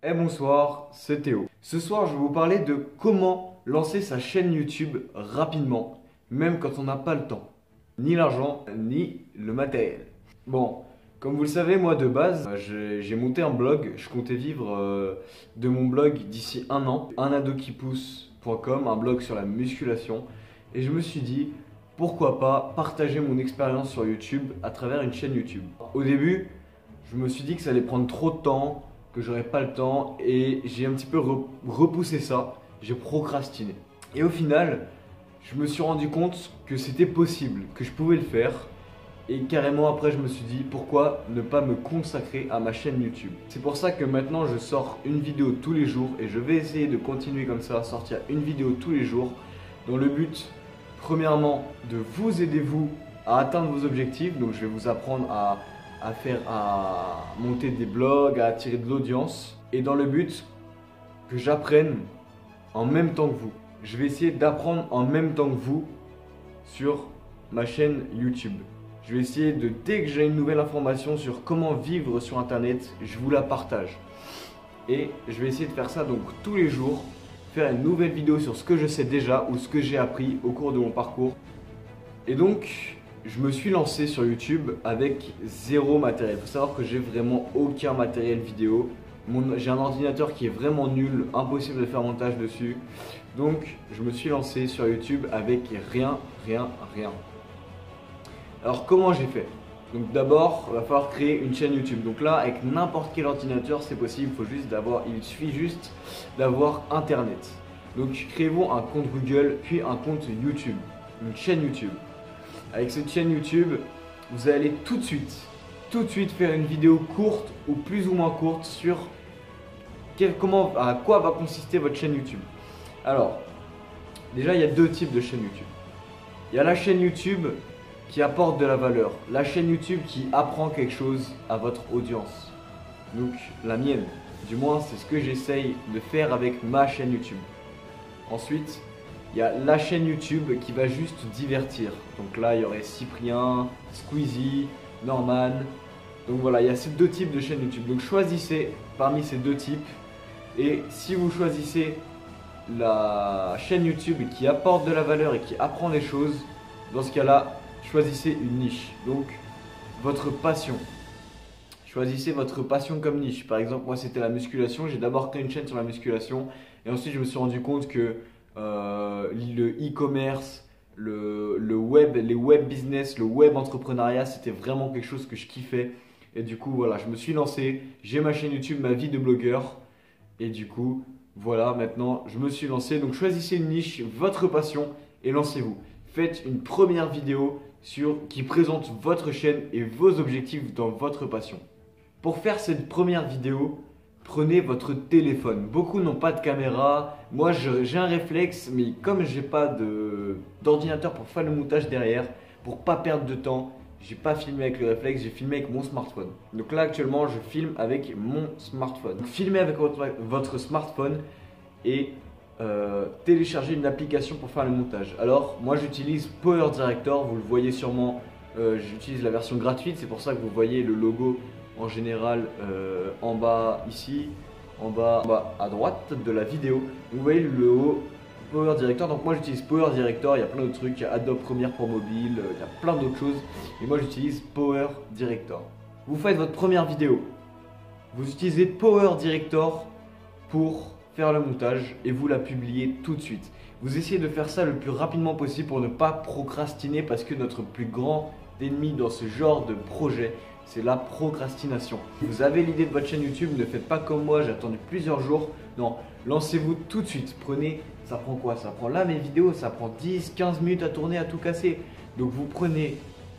Bonsoir, c'est Théo. Ce soir, je vais vous parler de comment lancer sa chaîne YouTube rapidement, même quand on n'a pas le temps, ni l'argent, ni le matériel. Bon, comme vous le savez, moi de base, j'ai monté un blog, je comptais vivre de mon blog d'ici un an, unadoquipousse.com, un blog sur la musculation, et je me suis dit, pourquoi pas partager mon expérience sur YouTube à travers une chaîne YouTube. Au début, je me suis dit que ça allait prendre trop de temps, que j'aurais pas le temps et j'ai un petit peu repoussé ça, j'ai procrastiné. Et au final, je me suis rendu compte que c'était possible, que je pouvais le faire et carrément après je me suis dit pourquoi ne pas me consacrer à ma chaîne YouTube. C'est pour ça que maintenant je sors une vidéo tous les jours et je vais essayer de continuer comme ça, sortir une vidéo tous les jours dans le but premièrement de vous aider vous à atteindre vos objectifs. Donc je vais vous apprendre à monter des blogs, à attirer de l'audience et dans le but que j'apprenne en même temps que vous. Je vais essayer d'apprendre en même temps que vous sur ma chaîne YouTube. Je vais essayer de, dès que j'ai une nouvelle information sur comment vivre sur internet, je vous la partage. Et je vais essayer de faire ça donc tous les jours, faire une nouvelle vidéo sur ce que je sais déjà ou ce que j'ai appris au cours de mon parcours. Et donc, je me suis lancé sur YouTube avec zéro matériel. Il faut savoir que j'ai vraiment aucun matériel vidéo. J'ai un ordinateur qui est vraiment nul, impossible de faire montage dessus. Donc, je me suis lancé sur YouTube avec rien. Alors, comment j'ai fait? Donc d'abord, il va falloir créer une chaîne YouTube. Donc là, avec n'importe quel ordinateur, c'est possible. Il suffit juste d'avoir Internet. Donc, créez-vous un compte Google, puis un compte YouTube, une chaîne YouTube. Avec cette chaîne YouTube, vous allez tout de suite faire une vidéo courte ou plus ou moins courte sur à quoi va consister votre chaîne YouTube. Alors, déjà il y a deux types de chaînes YouTube. Il y a la chaîne YouTube qui apporte de la valeur, la chaîne YouTube qui apprend quelque chose à votre audience. Donc la mienne, du moins c'est ce que j'essaye de faire avec ma chaîne YouTube. Ensuite, il y a la chaîne YouTube qui va juste divertir. Donc là, il y aurait Cyprien, Squeezie, Norman. Donc voilà, il y a ces deux types de chaînes YouTube. Donc choisissez parmi ces deux types. Et si vous choisissez la chaîne YouTube qui apporte de la valeur et qui apprend des choses, dans ce cas-là, choisissez une niche. Donc, votre passion. Choisissez votre passion comme niche. Par exemple, moi, c'était la musculation. J'ai d'abord créé une chaîne sur la musculation. Et ensuite, je me suis rendu compte que le e-commerce, le web, les web business, le web entrepreneuriat, c'était vraiment quelque chose que je kiffais. Et du coup, voilà, je me suis lancé. J'ai ma chaîne YouTube, ma vie de blogueur. Et du coup, voilà, maintenant, je me suis lancé. Donc, choisissez une niche, votre passion et lancez-vous. Faites une première vidéo qui présente votre chaîne et vos objectifs dans votre passion. Pour faire cette première vidéo, prenez votre téléphone. Beaucoup n'ont pas de caméra. Moi, j'ai un réflexe, mais comme j'ai pas d'ordinateur pour faire le montage derrière, pour pas perdre de temps, j'ai pas filmé avec le réflexe, j'ai filmé avec mon smartphone. Donc là, actuellement, je filme avec mon smartphone. Donc, filmez avec votre smartphone et téléchargez une application pour faire le montage. Alors, moi, j'utilise Power Director. Vous le voyez sûrement. J'utilise la version gratuite. C'est pour ça que vous voyez le logo en général en bas ici, en bas à droite de la vidéo. Vous voyez le logo Power Director. Donc moi j'utilise Power Director, il y a plein d'autres trucs, il y a Adobe Premiere pour mobile, il y a plein d'autres choses. Et moi j'utilise Power Director. Vous faites votre première vidéo, vous utilisez Power Director pour faire le montage et vous la publiez tout de suite. Vous essayez de faire ça le plus rapidement possible pour ne pas procrastiner parce que notre plus grand ennemi dans ce genre de projet, c'est la procrastination. Vous avez l'idée de votre chaîne YouTube, ne faites pas comme moi, j'ai attendu plusieurs jours. Non, lancez-vous tout de suite. Prenez, ça prend quoi? Ça prend là mes vidéos, ça prend 10-15 minutes à tourner, à tout casser. Donc vous prenez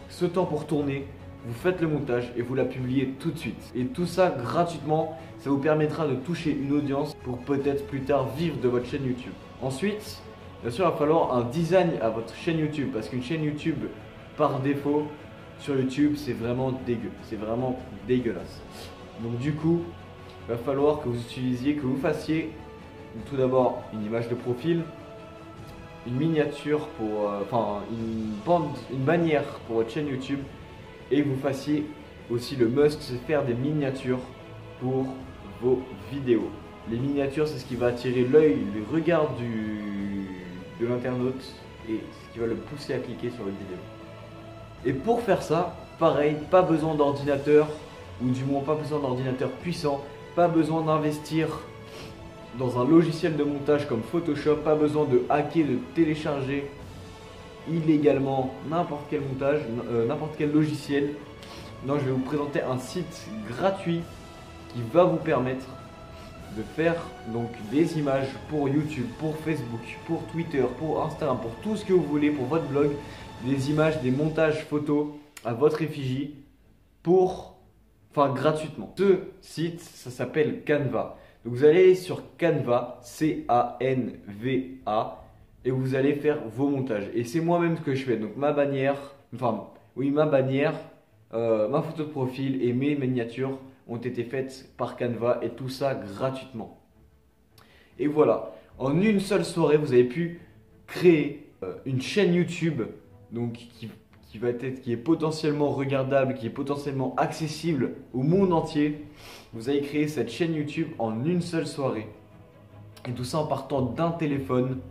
ce temps pour tourner, vous faites le montage et vous la publiez tout de suite. Et tout ça gratuitement, ça vous permettra de toucher une audience pour peut-être plus tard vivre de votre chaîne YouTube. Ensuite, bien sûr, il va falloir un design à votre chaîne YouTube parce qu'une chaîne YouTube, par défaut, sur YouTube, c'est vraiment dégueu, c'est vraiment dégueulasse. Donc du coup, il va falloir que vous fassiez tout d'abord une image de profil, une miniature une bannière pour votre chaîne YouTube et que vous fassiez aussi le must, c'est faire des miniatures pour vos vidéos. Les miniatures, c'est ce qui va attirer l'œil, le regard de l'internaute et ce qui va le pousser à cliquer sur votre vidéo. Et pour faire ça, pareil, pas besoin d'ordinateur, ou du moins pas besoin d'ordinateur puissant, pas besoin d'investir dans un logiciel de montage comme Photoshop, pas besoin de hacker, de télécharger illégalement n'importe quel montage, n'importe quel logiciel. Non, je vais vous présenter un site gratuit qui va vous permettre de faire donc des images pour YouTube, pour Facebook, pour Twitter, pour Instagram, pour tout ce que vous voulez, pour votre blog, des images, des montages photos à votre effigie gratuitement. Ce site, ça s'appelle Canva. Donc vous allez sur Canva, C-A-N-V-A, et vous allez faire vos montages. Et c'est moi-même ce que je fais. Donc ma bannière, ma photo de profil et mes miniatures ont été faites par Canva et tout ça gratuitement. Et voilà, en une seule soirée, vous avez pu créer une chaîne YouTube donc, qui est potentiellement regardable, qui est potentiellement accessible au monde entier. Vous avez créé cette chaîne YouTube en une seule soirée. Et tout ça en partant d'un téléphone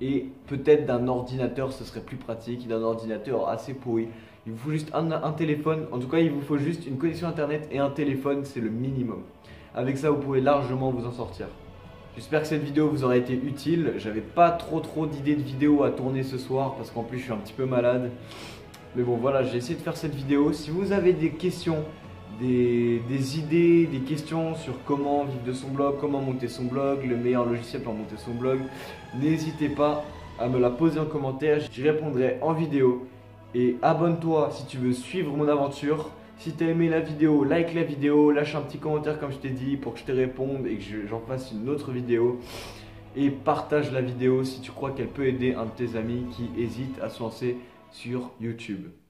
et peut-être d'un ordinateur, ce serait plus pratique, d'un ordinateur assez pourri. Il vous faut juste un téléphone, en tout cas il vous faut juste une connexion internet et un téléphone, c'est le minimum. Avec ça vous pouvez largement vous en sortir. J'espère que cette vidéo vous aura été utile. J'avais pas trop d'idées de vidéos à tourner ce soir parce qu'en plus je suis un petit peu malade. Mais bon voilà, j'ai essayé de faire cette vidéo. Si vous avez des questions, des idées, des questions sur comment vivre de son blog, comment monter son blog, le meilleur logiciel pour monter son blog, n'hésitez pas à me la poser en commentaire, j'y répondrai en vidéo. Et abonne-toi si tu veux suivre mon aventure. Si tu as aimé la vidéo, like la vidéo, lâche un petit commentaire comme je t'ai dit pour que je te réponde et que j'en fasse une autre vidéo. Et partage la vidéo si tu crois qu'elle peut aider un de tes amis qui hésite à se lancer sur YouTube.